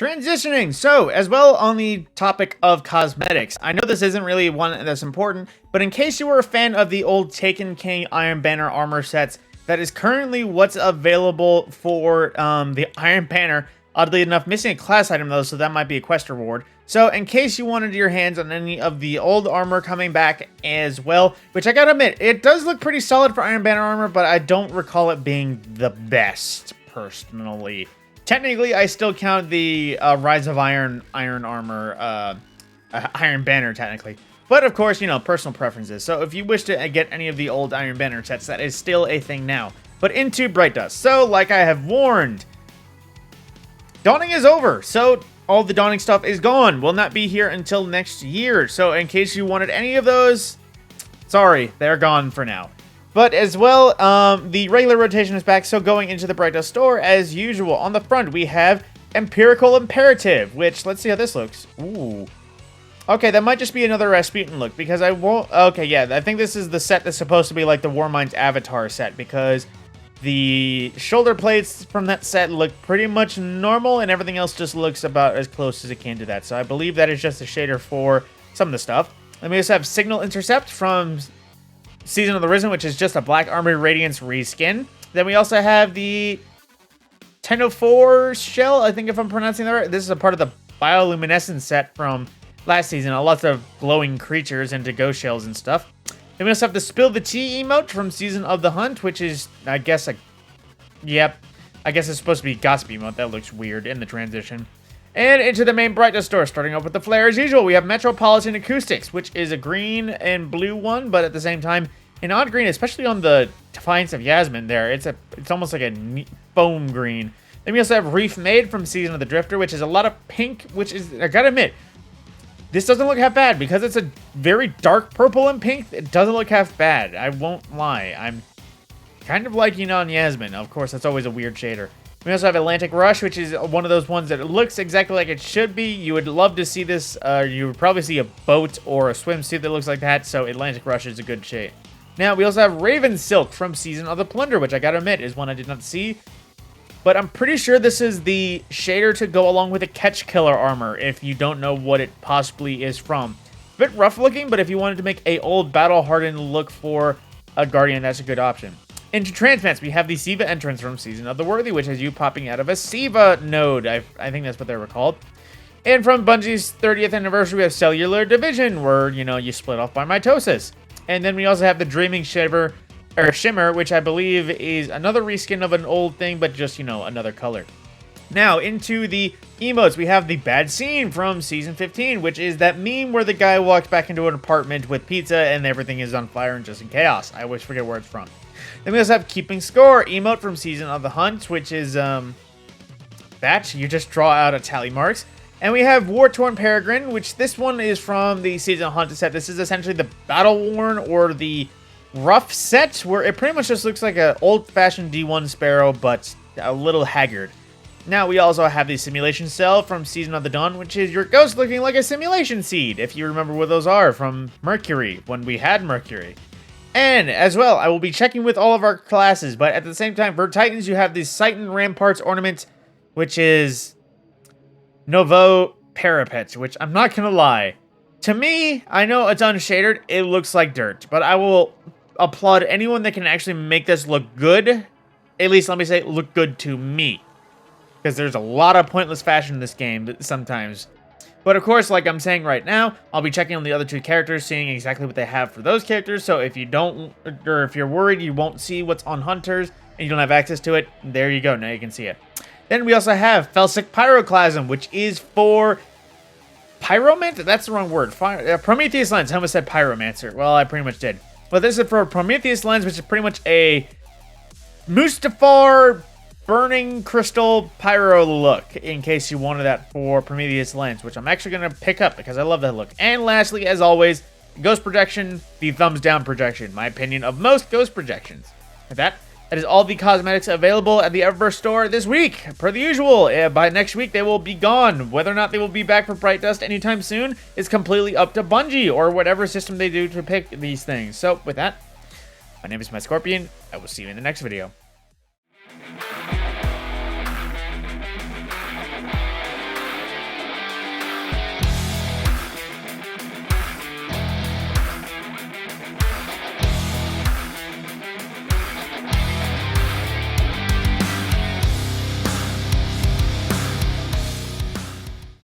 Transitioning. So, as well on the topic of cosmetics, I know this isn't really one that's important, but in case you were a fan of the old Taken King Iron Banner armor sets, that is currently what's available for the Iron Banner. Oddly enough, missing a class item though, so that might be a quest reward. So, in case you wanted your hands on any of the old armor coming back as well, which I gotta admit, it does look pretty solid for Iron Banner armor, but I don't recall it being the best, personally. Technically, I still count the Rise of Iron armor, Iron Banner, technically. But, of course, you know, personal preferences. So, if you wish to get any of the old Iron Banner sets, that is still a thing now. But into Bright Dust. So, like I have warned, Dawning is over. So, all the Dawning stuff is gone. Will not be here until next year. So, in case you wanted any of those, sorry, they're gone for now. But as well, the regular rotation is back, so going into the Bright Dust store, as usual, on the front, we have Empirical Imperative, which, let's see how this looks. Ooh. Okay, that might just be another Rasputin look, because I won't... Okay, yeah, I think this is the set that's supposed to be like the Warmind's Avatar set, because the shoulder plates from that set look pretty much normal, and everything else just looks about as close as it can to that. So I believe that is just a shader for some of the stuff. Then we also have Signal Intercept from Season of the Risen, which is just a Black Armory Radiance reskin. Then we also have the 1004 shell, I think if I'm pronouncing that right. This is a part of the Bioluminescence set from last season. Lots of glowing creatures and to-go shells and stuff. Then we also have the Spill the Tea emote from Season of the Hunt, which is, I guess, yep. I guess it's supposed to be Gossip emote. That looks weird in the transition. And into the main Bright Dust store, starting off with the flare as usual. We have Metropolitan Acoustics, which is a green and blue one, but at the same time, an odd green, especially on the Defiance of Yasmin there. It's almost like a foam green. Then we also have Reef Made from Season of the Drifter, which is a lot of pink, which is, I gotta admit, this doesn't look half bad. Because it's a very dark purple and pink, it doesn't look half bad. I won't lie. I'm kind of liking on Yasmin. Of course, that's always a weird shader. We also have Atlantic Rush, which is one of those ones that looks exactly like it should be. You would love to see this. You would probably see a boat or a swimsuit that looks like that, so Atlantic Rush is a good shade. Now, we also have Raven Silk from Season of the Plunder, which I gotta admit is one I did not see. But I'm pretty sure this is the shader to go along with the Catch Killer armor, if you don't know what it possibly is from. A bit rough looking, but if you wanted to make a old battle-hardened look for a Guardian, that's a good option. Into Transplants, we have the Siva entrance from Season of the Worthy, which has you popping out of a Siva node. I think that's what they were called. And from Bungie's 30th anniversary, we have Cellular Division, where, you know, you split off by mitosis. And then we also have the Dreaming Shimmer, which I believe is another reskin of an old thing, but just, you know, another color. Now, into the emotes, we have the Bad Scene from Season 15, which is that meme where the guy walks back into an apartment with pizza and everything is on fire and just in chaos. I always forget where it's from. Then we also have Keeping Score emote from Season of the Hunt, which is, that. You just draw out a tally marks. And we have War-Torn Peregrine, which this one is from the Season of Hunt set. This is essentially the Battle-Worn or the Rough set, where it pretty much just looks like an old-fashioned D1 Sparrow, but a little haggard. Now, we also have the Simulation Cell from Season of the Dawn, which is your ghost looking like a simulation seed, if you remember what those are from Mercury, when we had Mercury. And, as well, I will be checking with all of our classes, but at the same time, for Titans, you have the Titan Ramparts ornament, which is Novo Parapet, which I'm not gonna lie. To me, I know it's unshaded, it looks like dirt, but I will applaud anyone that can actually make this look good. At least, let me say, look good to me. Because there's a lot of pointless fashion in this game sometimes. But of course, like I'm saying right now, I'll be checking on the other two characters, seeing exactly what they have for those characters. So if you don't, or if you're worried you won't see what's on Hunters, and you don't have access to it, there you go, now you can see it. Then we also have Felsic Pyroclasm, which is for Pyromancer? That's the wrong word. Prometheus Lens. I almost said Pyromancer. Well, I pretty much did. But this is for Prometheus Lens, which is pretty much a Mustafar Burning Crystal Pyro look, in case you wanted that for Prometheus Lens, which I'm actually going to pick up because I love that look. And lastly, as always, Ghost Projection, the thumbs down projection. My opinion of most Ghost Projections. With that is all the cosmetics available at the Eververse store this week. Per the usual, by next week they will be gone. Whether or not they will be back for Bright Dust anytime soon is completely up to Bungie or whatever system they do to pick these things. So with that, my name is Matt Scorpion. I will see you in the next video.